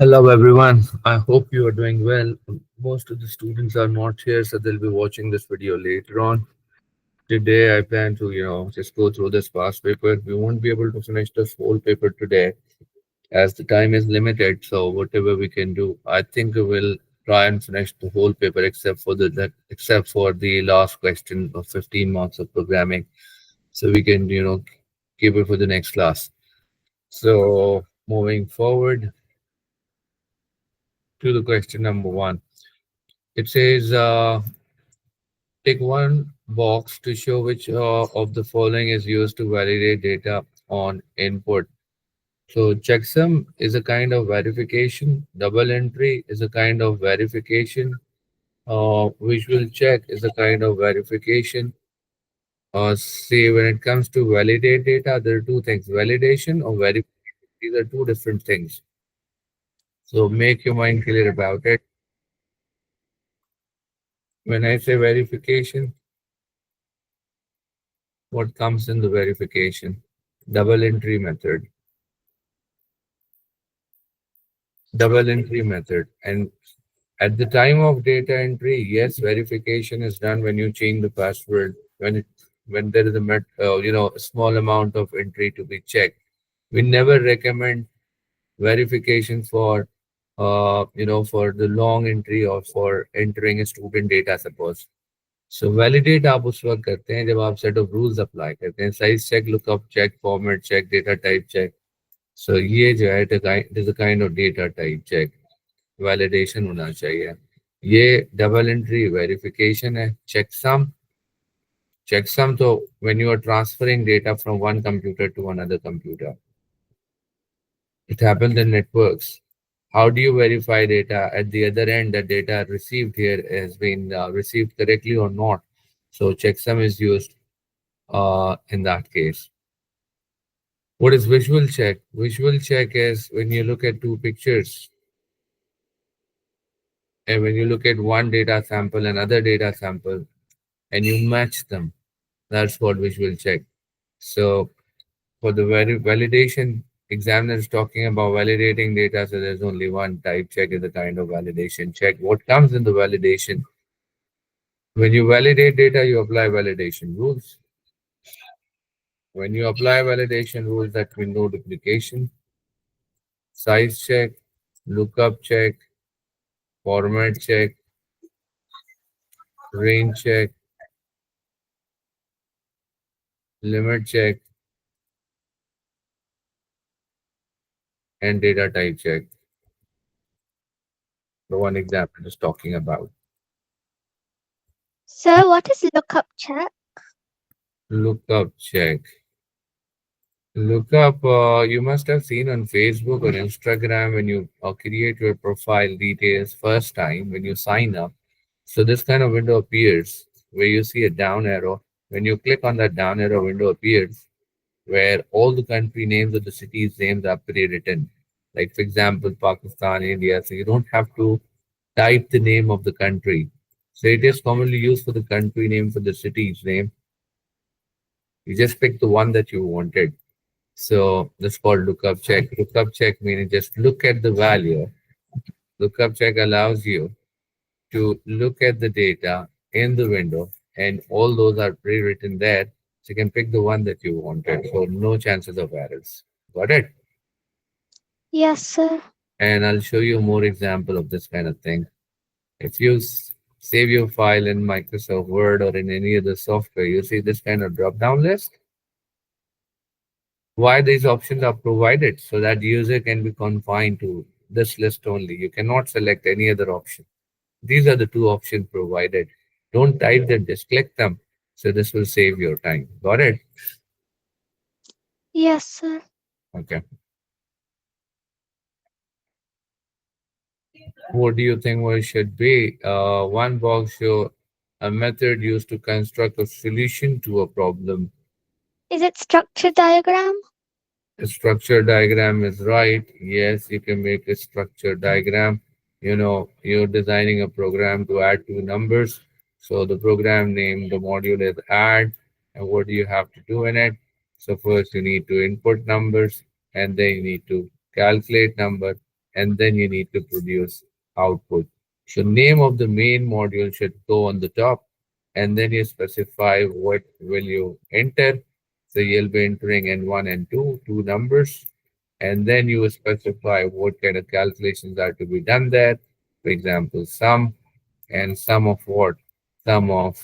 Hello everyone. I hope you are doing well. Most of the students are not here, so they'll be watching this video later on. Today I plan to, just go through this past paper. We won't be able to finish this whole paper today as the time is limited. So whatever we can do, I think we will try and finish the whole paper except for the last question of 15 marks of programming. So we can, keep it for the next class. So moving forward to the question number one. It says, take one box to show which of the following is used to validate data on input. So checksum is a kind of verification. Double entry is a kind of verification. Visual check is a kind of verification. See, when it comes to validate data, there are two things: validation or verification. These are two different things. So make your mind clear about it. When I say verification, what comes in the verification? Double entry method. Double entry method. And at the time of data entry, yes, verification is done when you change the password, when there is a small amount of entry to be checked. We never recommend verification for the long entry or for entering a student data, suppose. So validate आप उस वक्त करते हैं जब आप set of rules apply करते हैं, size check, lookup check, format check, data type check. So ये जो है it is a kind of data type check. Validation होना चाहिए। ये डबल एंट्री वेरिफिकेशन है। चेकसम तो when you are transferring data from one computer to another computer, it happens in networks. How do you verify data at the other end that data received here has been received correctly or not? So checksum is used in that case. What is visual check? Visual check is when you look at two pictures and when you look at one data sample and other data sample and you match them. That's what visual check. So for the validation, examiner is talking about validating data. So there's only one type check is a kind of validation check. What comes in the validation? When you validate data, you apply validation rules. When you apply validation rules, that means no duplication, size check, lookup check, format check, range check, limit check, and data type check. The one example is talking about. So, what is lookup check? Lookup check. You must have seen on Facebook or Instagram when you create your profile details first time when you sign up. So this kind of window appears where you see a down arrow. When you click on that down arrow, window appears where all the country names of the cities names are pre-written. Like for example, Pakistan, India. So you don't have to type the name of the country. So it is commonly used for the country name for the city's name. You just pick the one that you wanted. So that's called lookup check. Lookup check meaning just look at the value. Lookup check allows you to look at the data in the window, and all those are pre-written there. So you can pick the one that you wanted. So no chances of errors. Got it? Yes, sir. And I'll show you more example of this kind of thing. If you save your file in Microsoft Word or in any other software, you see this kind of drop-down list. Why these options are provided? So that user can be confined to this list only. You cannot select any other option. These are the two options provided. Don't type them, just click them. So this will save your time. Got it? Yes, sir. Okay. What do you think what it should be? One box show a method used to construct a solution to a problem. Is it structure diagram? A structure diagram is right. Yes, you can make a structure diagram. You're designing a program to add two numbers. So the program name, the module is add, and what do you have to do in it? So first you need to input numbers, and then you need to calculate number, and then you need to produce output. So name of the main module should go on the top, and then you specify what will you enter. So you'll be entering N1 and 2, two numbers, and then you will specify what kind of calculations are to be done there. For example, sum, and sum of what? Sum of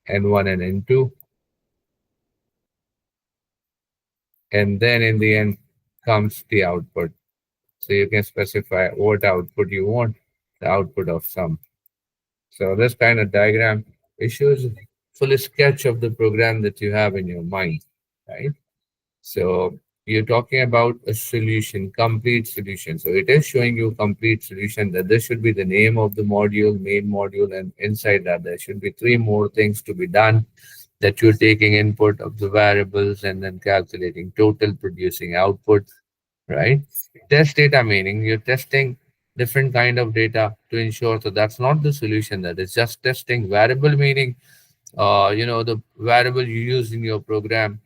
N1 and N2, and then in the end comes the output. So you can specify what output you want, the output of sum. So this kind of diagram, it shows a full sketch of the program that you have in your mind, right? So you're talking about a solution, complete solution. So it is showing you complete solution, that this should be the name of the module, main module, and inside that there should be three more things to be done, that you're taking input of the variables and then calculating total, producing output, right? Test data meaning you're testing different kind of data to ensure. So that's not the solution, that is just testing. Variable meaning, the variable you use in your program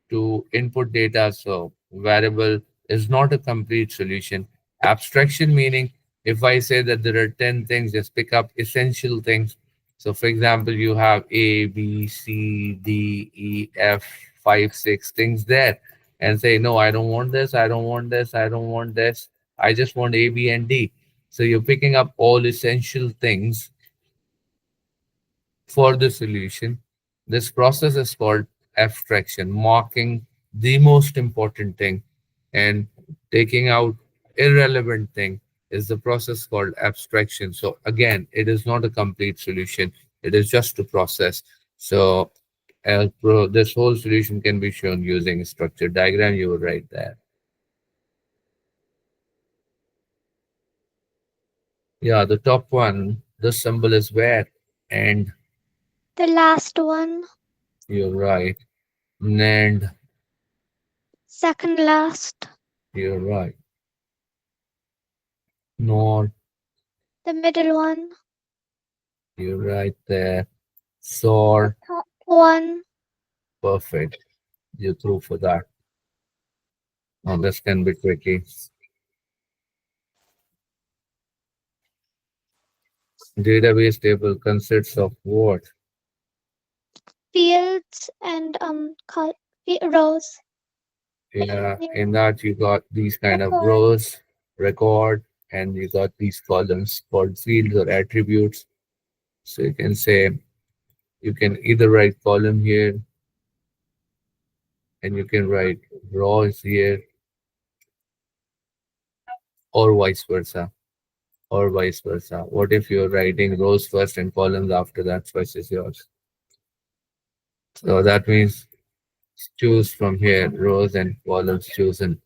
to input data. So variable is not a complete solution. Abstraction meaning, if I say that there are 10 things, just pick up essential things. So for example, you have A, B, C, D, E, F, 5, 6 things there, and say, no, I don't want this, I don't want this, I don't want this. I just want A, B, and D. So you're picking up all essential things for the solution. This process is called abstraction, marking the most important thing and taking out irrelevant thing is the process called abstraction. So again, it is not a complete solution. It is just a process. So this whole solution can be shown using a structured diagram. You will write that. Yeah, the top one, the symbol is where, and The last one. you're right. And Second last. you're right. Nor, The middle one. you're right there. The Soar, top one. perfect. You're through for that. Now this can be tricky. Database table consists of what? Fields and rows. Yeah, Yeah. in that you got these kind of Record. rows, record, and you got these columns called fields or attributes. So you can say, you can either write column here and you can write rows here, or vice versa, or vice versa. What if you're writing rows first and columns after that? Choice is yours. So that means choose from here, rows and columns chosen.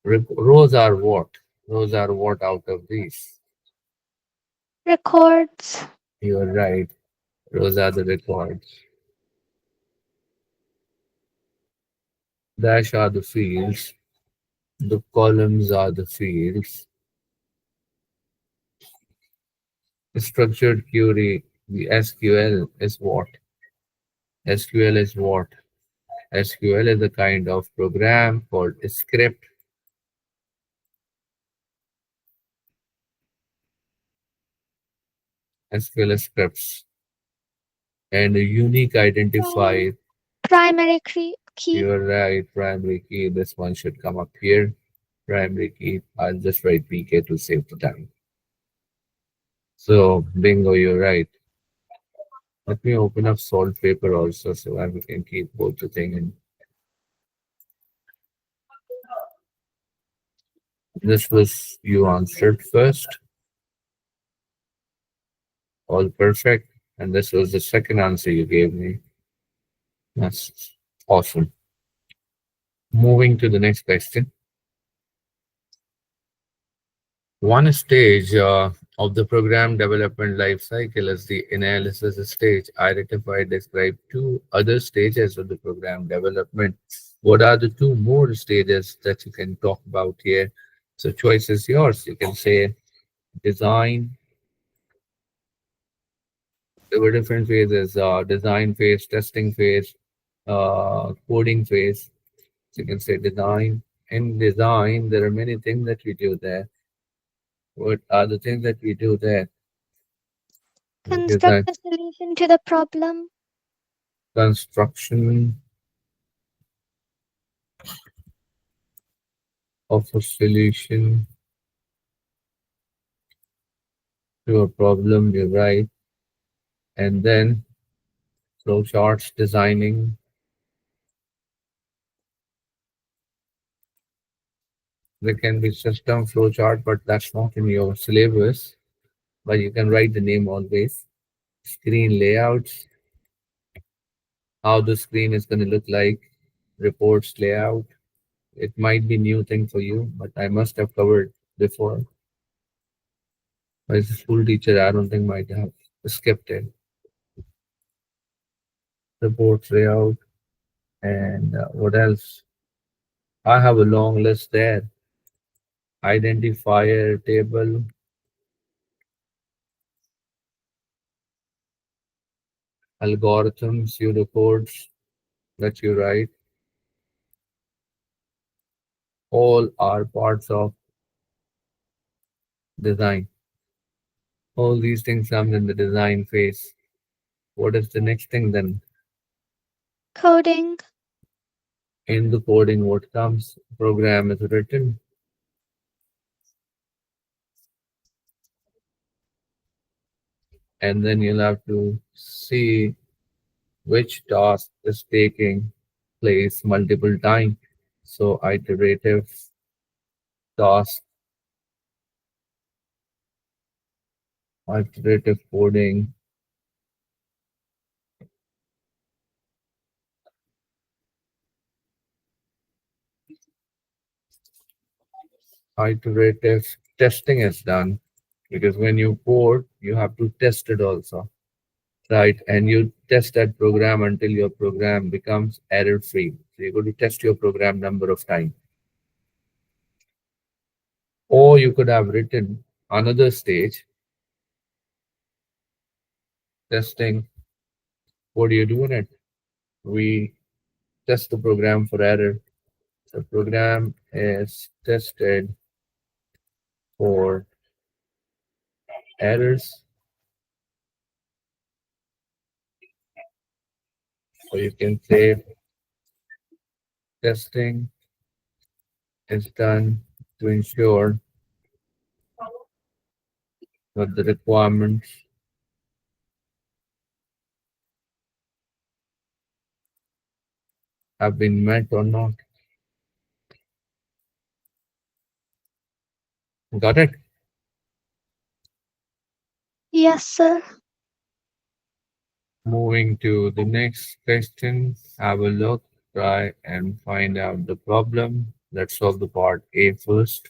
Rows are what? Rows are what out of these? Records. You are right. Rows are the records. Dash are the fields. The columns are the fields. Structured query, the SQL is what? SQL is what? SQL is a kind of program called a script. SQL scripts and a unique Prim- identifier. Primary key. You're right, primary key. This one should come up here. Primary key. I'll just write PK to save the time. So, bingo, you're right. Let me open up salt paper also so that we can keep both the thing in. This was you answered first, all perfect. And this was the second answer you gave me. That's awesome. Moving to the next question. One stage of the program development life cycle is the analysis stage. Identify, describe two other stages of the program development. What are the two more stages that you can talk about here? So choice is yours. You can say design. There were different phases, design phase, testing phase, coding phase. So you can say design. In design, there are many things that we do there. What are the things that we do there? We Construct design a solution to the problem. construction of a solution to a problem, you're right. And then flowcharts designing. There can be system flowchart, but that's not in your syllabus. But you can write the name always. Screen layouts, how the screen is going to look like, reports layout. It might be new thing for you, but I must have covered before. As a school teacher, I don't think might have skipped it. Reports layout and what else? I have a long list there. Identifier table, algorithms, pseudocodes that you write, all are parts of design. All these things come in the design phase. What is the next thing then? Coding. In the coding, what comes? Program is written, and then you'll have to see which task is taking place multiple times. So iterative task, iterative coding, iterative testing is done because when you code, you have to test it also, right? And you test that program until your program becomes error free. So you're going to test your program number of times. Or you could have written another stage testing. What do you do in it? We test the program for error. The program is tested for errors. So you can say testing is done to ensure that the requirements have been met or not. Got it? Yes, sir. Moving to the next question. Have a look, try and find out the problem. Let's solve the part A first.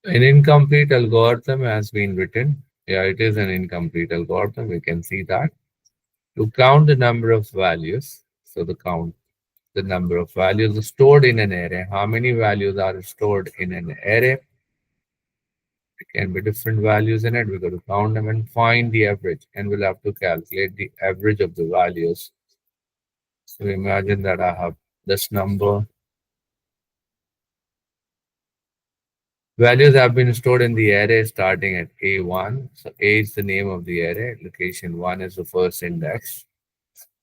An incomplete algorithm has been written. Yeah, it is an incomplete algorithm. We can see that. To count the number of values, so the number of values stored in an array. How many values are stored in an array? It can be different values in it. We're going to count them and find the average, and we'll have to calculate the average of the values. So imagine that I have this number. Values have been stored in the array starting at A1. So A is the name of the array. Location 1 is the first index.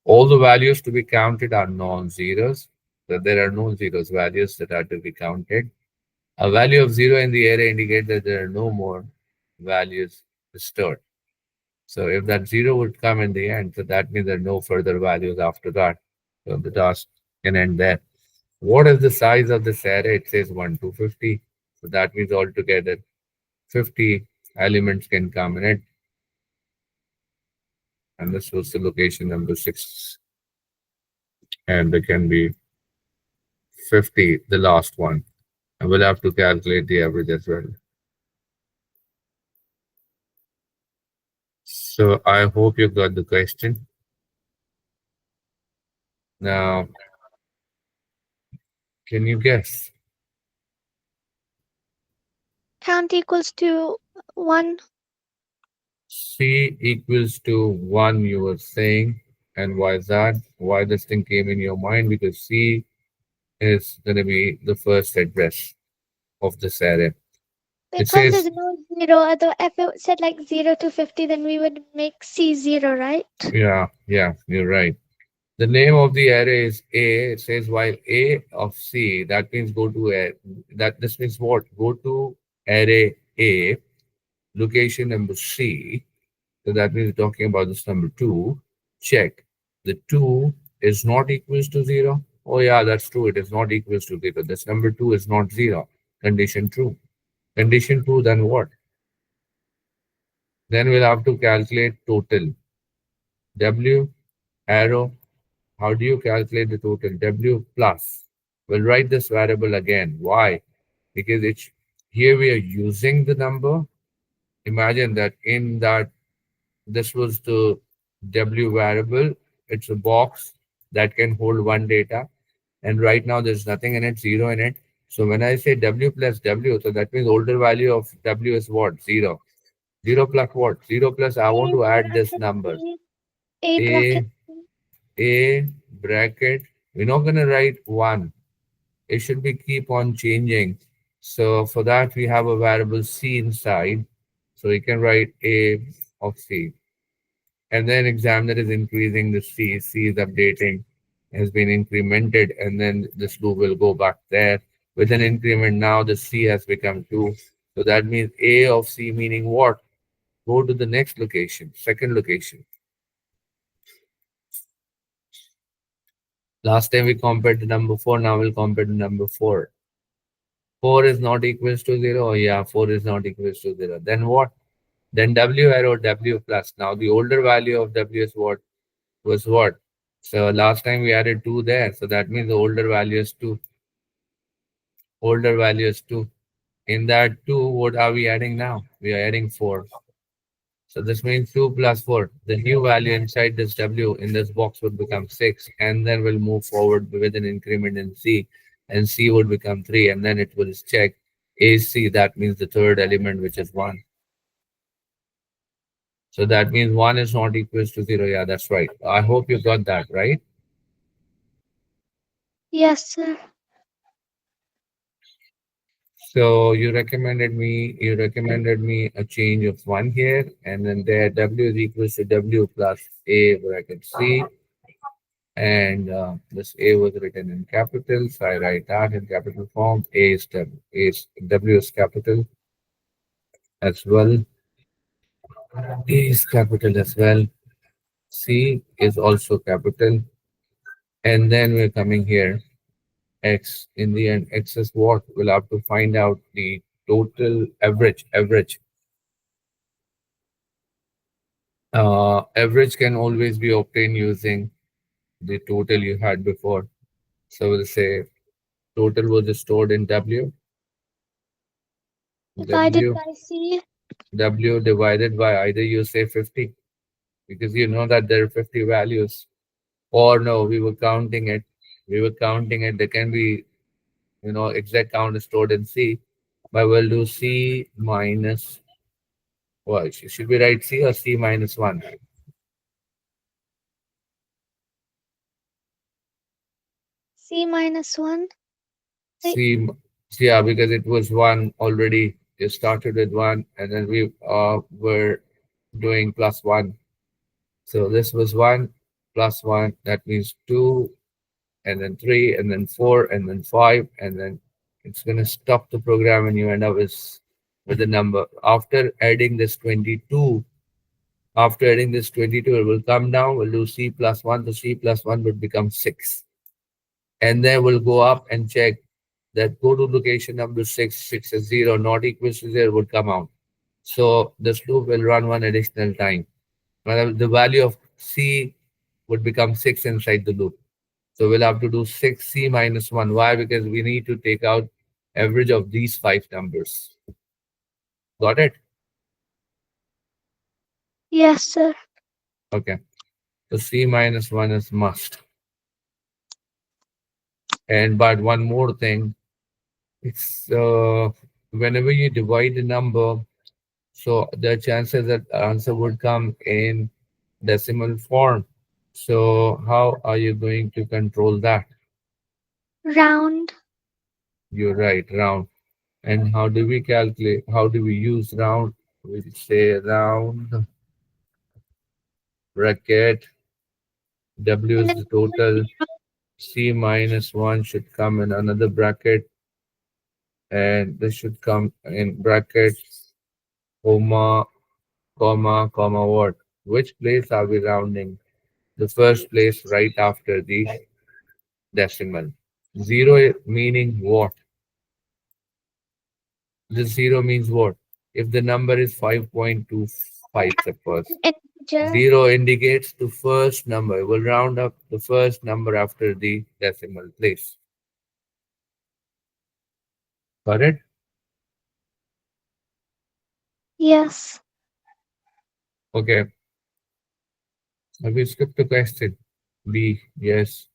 All the values to be counted are non-zeros. So there are no zeros values that are to be counted. A value of 0 in the array indicates that there are no more values stored. So if that 0 would come in the end, so that means there are no further values after that. So the task can end there. What is the size of this array? It says 1 to 50. So that means altogether 50 elements can come in it. And this was the location number 6. And there can be 50, the last one. And we'll have to calculate the average as well. So I hope you got the question. Now, can you guess? Count equals to 1. C equals to 1, you were saying. And why is that? Why this thing came in your mind? Because C is going to be the first address of this array. It Because there's says, no zero. Although if it said like 0 to 50, then we would make C0, right? yeah, yeah, you're right. The name of the array is A. It says while A of C, that means go to a that this means what? Go to array A, location number C. So that means we're talking about this number two. Check. The two is not equals to zero. Oh yeah, that's true. It is not equals to zero. This number two is not zero. Condition true. Condition true, then what? Then we'll have to calculate total. W arrow. How do you calculate the total? W plus. We'll write this variable again. Why? Because it's here we are using the number. Imagine that in that this was the W variable. It's a box that can hold one data. And right now there's nothing in it, zero in it. So when I say W plus W, so that means older value of W is what? Zero. Zero plus what? Zero plus I want A to add this bracket number. C. A bracket A C. A bracket. We're not gonna write one. It should be keep on changing. So for that we have a variable C inside. So we can write A of C. And then examiner is increasing the C. C is updating, has been incremented, and then this loop will go back there. With an increment now the C has become 2. So that means A of C meaning what? Go to the next location, second location. Last time we compared the number 4, now we'll compare the number 4. 4 is not equals to 0. Oh, yeah, 4 is not equals to 0. Then what? Then W arrow W plus. Now the older value of W is what? Was what? So last time we added 2 there. So that means the older value is 2. Older value is 2. In that 2, what are we adding now? We are adding 4. So this means 2 plus 4. The new value inside this W in this box would become 6. And then we'll move forward with an increment in C. And C would become 3. And then it will check AC. That means the third element, which is 1. So that means 1 is not equals to 0. Yeah, that's right. I hope you got that, right? Yes, sir. So you recommended me a change of 1 here, and then there W is equals to W plus A bracket C, and this A was written in capital, so I write that in capital form. W is capital as well. A is capital as well. C is also capital, and then we're coming here. X in the end, X is what? We'll have to find out the total average. Average can always be obtained using the total you had before. So we'll say total was stored in W. Divided W by C. W divided by either you say 50 because you know that there are 50 values, or no, we were counting it. We were counting it. There can be exact count is stored in C, but we'll do C minus. Well, should we write C or C minus 1? C minus 1. Wait, C, yeah, because it was 1 already. It started with 1, and then we were doing plus 1. So this was 1 plus 1. That means 2, and then 3, and then 4, and then 5, and then it's going to stop the program, and you end up with the number. After adding this 22, it will come down. We'll do C plus 1. So C plus 1 would become 6. And then we'll go up and check that go to location number 6, 6 is 0, not equals to 0 would come out. So this loop will run one additional time. Well, the value of C would become 6 inside the loop. So we'll have to do 6C minus 1. Why? Because we need to take out average of these 5 numbers. Got it? yes, sir. Okay. So C minus 1 is must. And but one more thing, it's whenever you divide the number, so the chances that the answer would come in decimal form. So how are you going to control that? Round. You're right, round. And how do we calculate? How do we use round? We say round bracket. W And is then the total. C minus 1 should come in another bracket. And this should come in bracket, comma, comma, what? Which place are we rounding? The first place right after the decimal. Zero meaning what? This zero means what? If the number is 5.25, suppose. integer. Zero indicates the first number. We'll round up the first number after the decimal place. Correct? Yes. Okay. Have we skipped the question? B. Yes.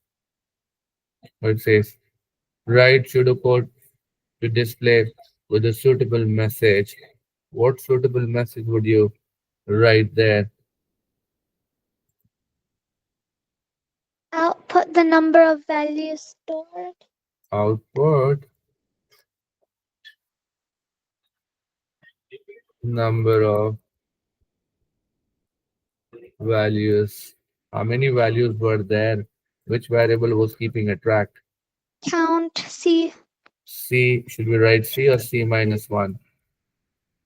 It says write pseudocode to display with a suitable message. What suitable message would you write there? Output the number of values stored. Output number of values. How many values were there? Which variable was keeping a track? Count C. C, should we write C or C minus 1?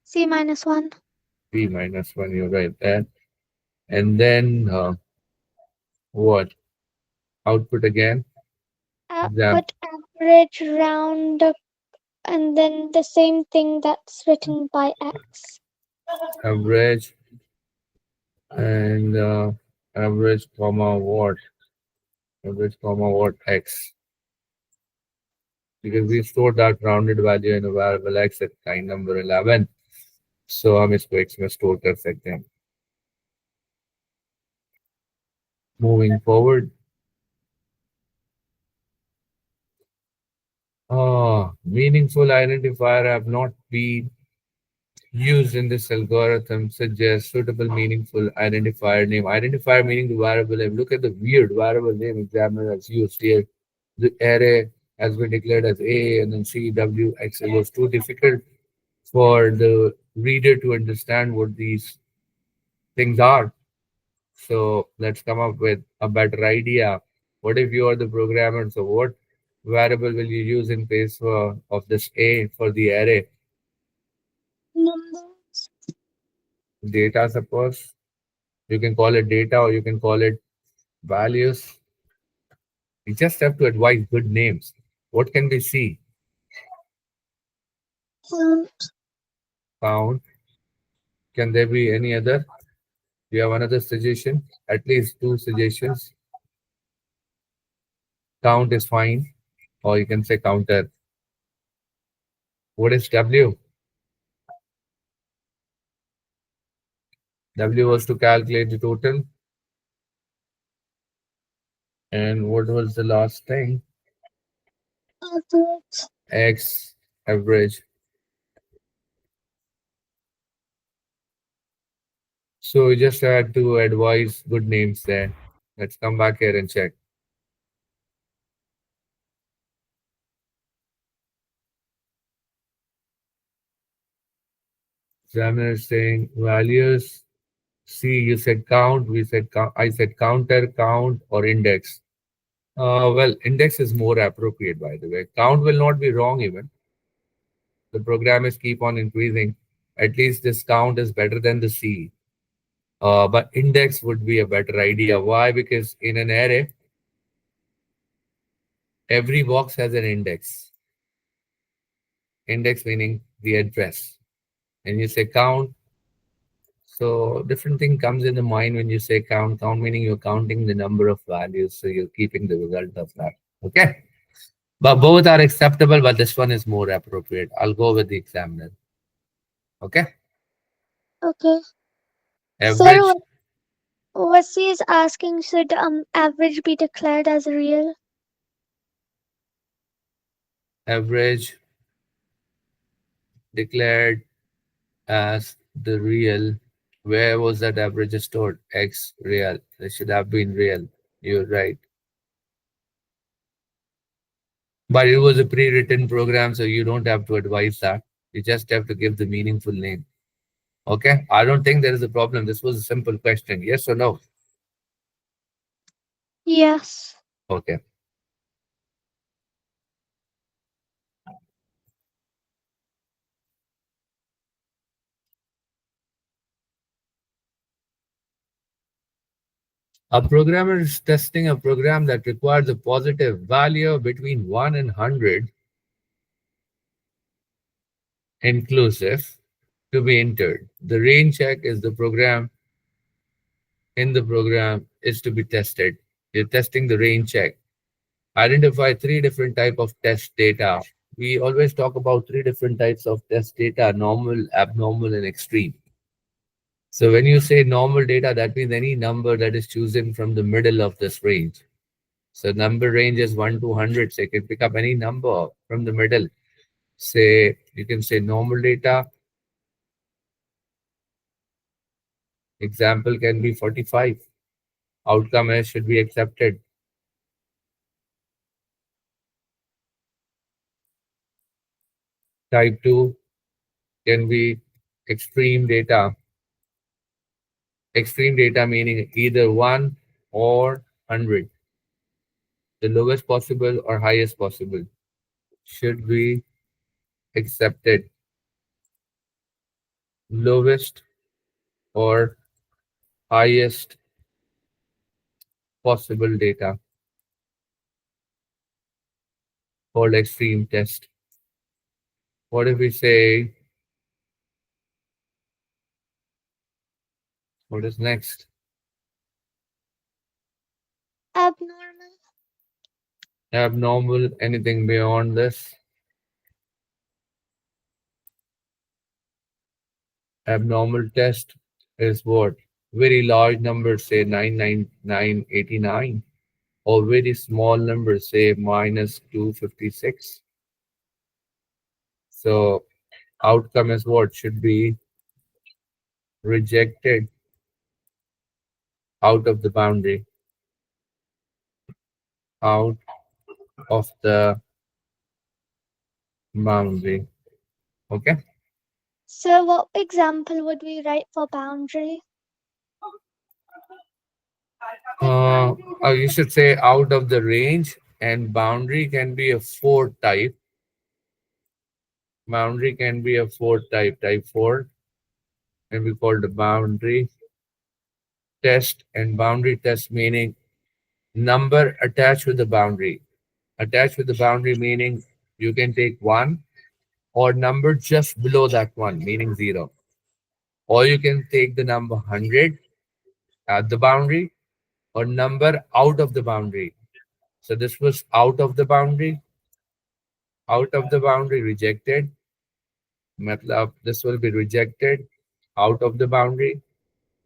C minus 1. C minus 1, you write that. And then what? Output again. Exam Output average round up, and then the same thing that's written by X. average and average comma what? Average comma what X. Because we stored that rounded value in a variable X at line number 11. So हम इसको X में store कर सकते हैं. Moving forward. Meaningful identifier have not been used in this algorithm. Suggest suitable meaningful identifier name. Identifier meaning the variable name. Look at the weird variable name examiner has used here. The array has been declared as A and then C, W, X. It was too difficult for the reader to understand what these things are. So let's come up with a better idea. What if you are the programmer? So what variable will you use in place of this A for the array? Numbers. Data, suppose. You can call it data or you can call it values. You just have to advise good names. What can we see? Count. Count. Can there be any other? Do you have another suggestion? At least two suggestions. Count is fine. Or you can say counter. What is W? W was to calculate the total. And what was the last thing? Average. X average. So we just had to advise good names there. Let's come back here and check. Examiner is saying values. C, you said count. We said count. I said counter, count, or index. Well, index is more appropriate, by the way. Count will not be wrong even. The programmers keep on increasing. At least this count is better than the C. But index would be a better idea. Why? Because in an array, every box has an index. Index meaning the address. And you say count. So different thing comes in the mind when you say count. Count meaning you're counting the number of values. So you're keeping the result of that. Okay. But both are acceptable, but this one is more appropriate. I'll go with the examiner. Okay. Okay. Sir, Average, what C is asking, should average be declared as real? average declared as the real. Where was that average stored? X real. It should have been real. You're right. But it was a pre-written program, so you don't have to advise that. You just have to give the meaningful name. Okay? I don't think there is a problem. This was a simple question. Yes or no? Yes. Okay. A programmer is testing a program that requires a positive value between 1 and 100 inclusive to be entered. The range check is the program in the program is to be tested. You're testing the range check. Identify three different type of test data. We always talk about three different types of test data: normal, abnormal, and extreme. So when you say normal data, that means any number that is chosen from the middle of this range. So number range is 1 to 100. So you can pick up any number from the middle. Say you can say normal data. Example can be 45. Outcome is should be accepted. Type 2 can be extreme data. Extreme data meaning either 1 or 100. The lowest possible or highest possible should be accepted. Lowest or highest possible data called extreme test. What if we say, what is next? Abnormal. Abnormal, anything beyond this? Abnormal test is what? Very large numbers, say 99989, or very small numbers, say minus 256. So outcome is what? Should be rejected out of the boundary, out of the boundary. Okay. So, what example would we write for boundary? You should say out of the range, and boundary can be a four type. Boundary can be a four type, type four, and we call the boundary test. And boundary test meaning number attached with the boundary. Attached with the boundary meaning you can take one or number just below that one, meaning zero. Or you can take the number 100 at the boundary or number out of the boundary. So this was out of the boundary rejected. Matlab, this will be rejected out of the boundary.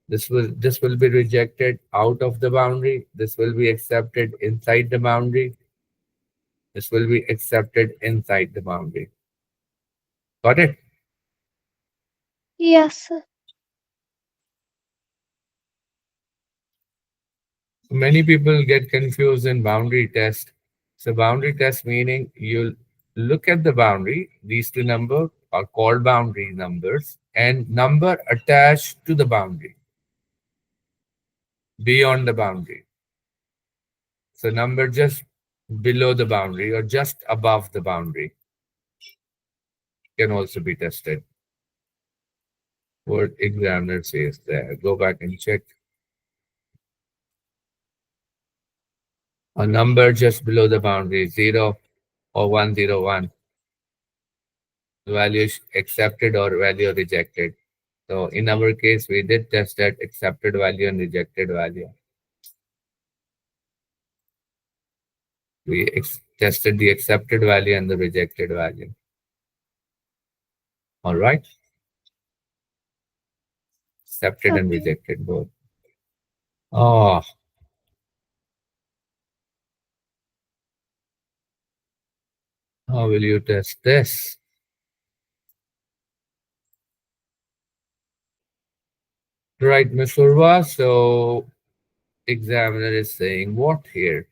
This will be rejected out of the boundary. This will be accepted inside the boundary. This will be accepted inside the boundary. Got it? Yes. Many people get confused in boundary test. So boundary test meaning you look at the boundary. These two numbers are called boundary numbers and number attached to the boundary beyond the boundary. So number just below the boundary or just above the boundary can also be tested. What examiner says there. Go back and check. A number just below the boundary, 0 or 101. Value is accepted or value rejected. So in our case, we did test that accepted value and rejected value. We tested the accepted value and the rejected value. All right, accepted and Okay. rejected both. Oh, how will you test this? Right, Ms. Urva. So examiner is saying what here?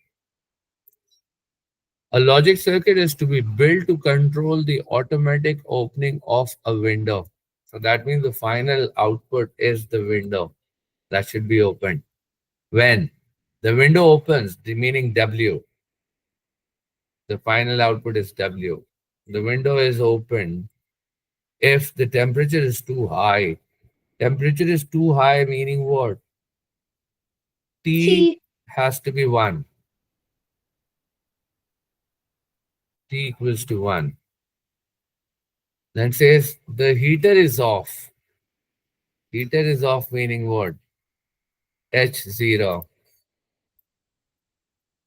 A logic circuit is to be built to control the automatic opening of a window. So that means the final output is the window that should be opened. When the window opens, the meaning W, the final output is W. The window is opened if the temperature is too high. Temperature is too high, meaning what? T T. has to be 1. T equals to 1. Then says the heater is off. Heater is off, meaning what? H0.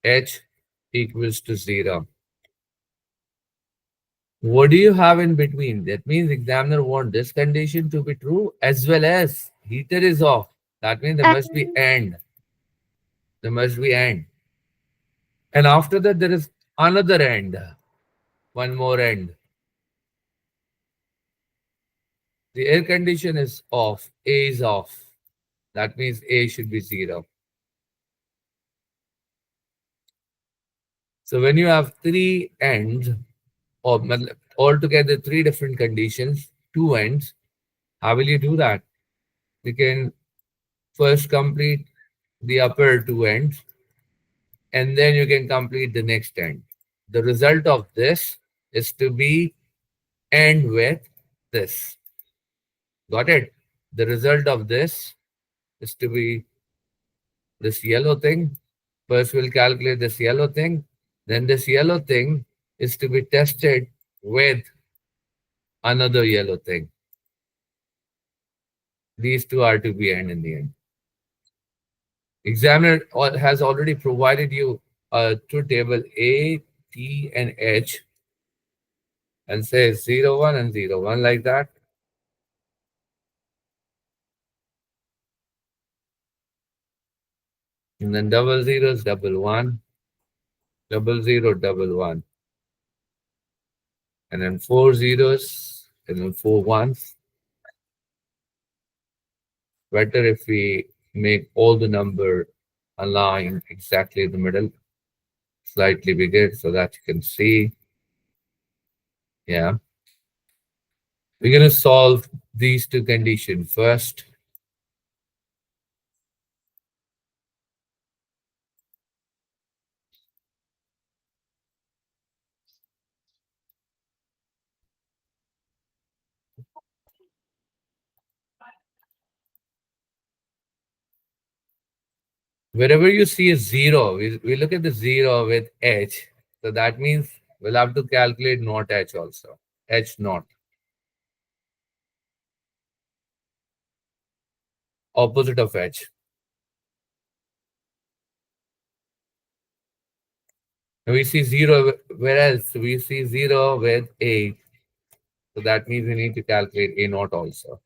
H equals to 0. What do you have in between? That means examiner want this condition to be true as well as heater is off. That means there must be And end. There must be end. And after that, there is another end. One more end. The air condition is off. A is off. That means A should be 0. So when you have three ends, or altogether three different conditions, two ends, how will you do that? You can first complete the upper two ends, and then you can complete the next end. The result of this is to be end with this. Got it? The result of this is to be this yellow thing. First, we'll calculate this yellow thing. Then this yellow thing is to be tested with another yellow thing. These two are to be end in the end. Examiner has already provided you a truth table A, T, and H and says 0, 1 and 0, 1 like that. And then double zeros, double one, double zero, double one. And then four zeros, and then four ones. Better if we make all the number align exactly in the middle, slightly bigger so that you can see. Yeah. We're going to solve these two conditions first. Wherever you see a zero, we look at the zero with H. So that means we'll have to calculate not H also. H not. Opposite of H. And we see zero, whereas we see zero with A. So that means we need to calculate A naught also.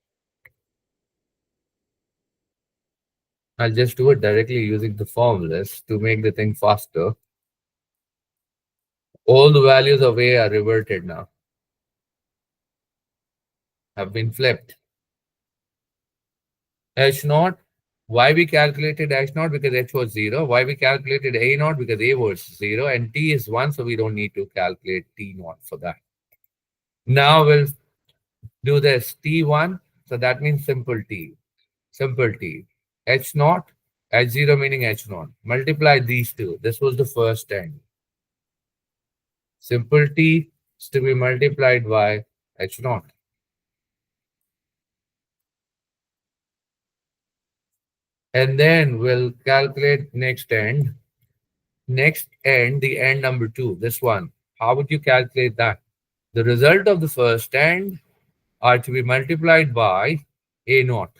I'll just do it directly using the formulas to make the thing faster. All the values of A are reverted now, have been flipped. H naught, why we calculated H naught? Because H was 0. Why we calculated A naught? Because A was 0 and T is 1, so we don't need to calculate T naught for that. Now we'll do this T1, so that means simple T. Simple T. H naught, H0 meaning H naught. Multiply these two. This was the first end. Simple T is to be multiplied by H naught. And then we'll calculate next end. Next end, the end number 2, this one. How would you calculate that? The result of the first end are to be multiplied by A naught.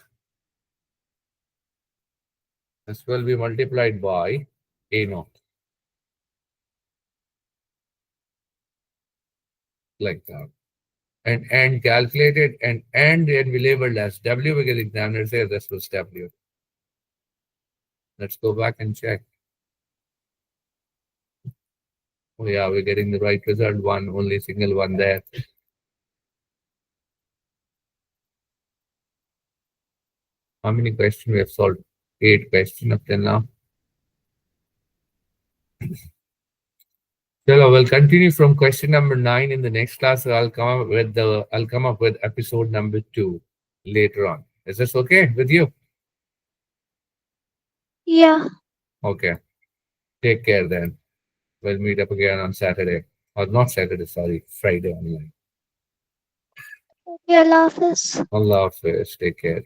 This will be multiplied by A naught. Like that. And end calculated and end we labeled as W because examiner says this was W. Let's go back and check. Oh yeah, we're getting the right result. One, only single one there. How many questions we have solved? 8 questions up till now. Chalo, we'll continue from question number 9 in the next class. So I'll come up with episode number 2 later on. Is this okay with you? Yeah. Okay. Take care then. We'll meet up again on Saturday. Or not Saturday, sorry, Friday online. Yeah, Hafiz. Allah Hafiz. Take care.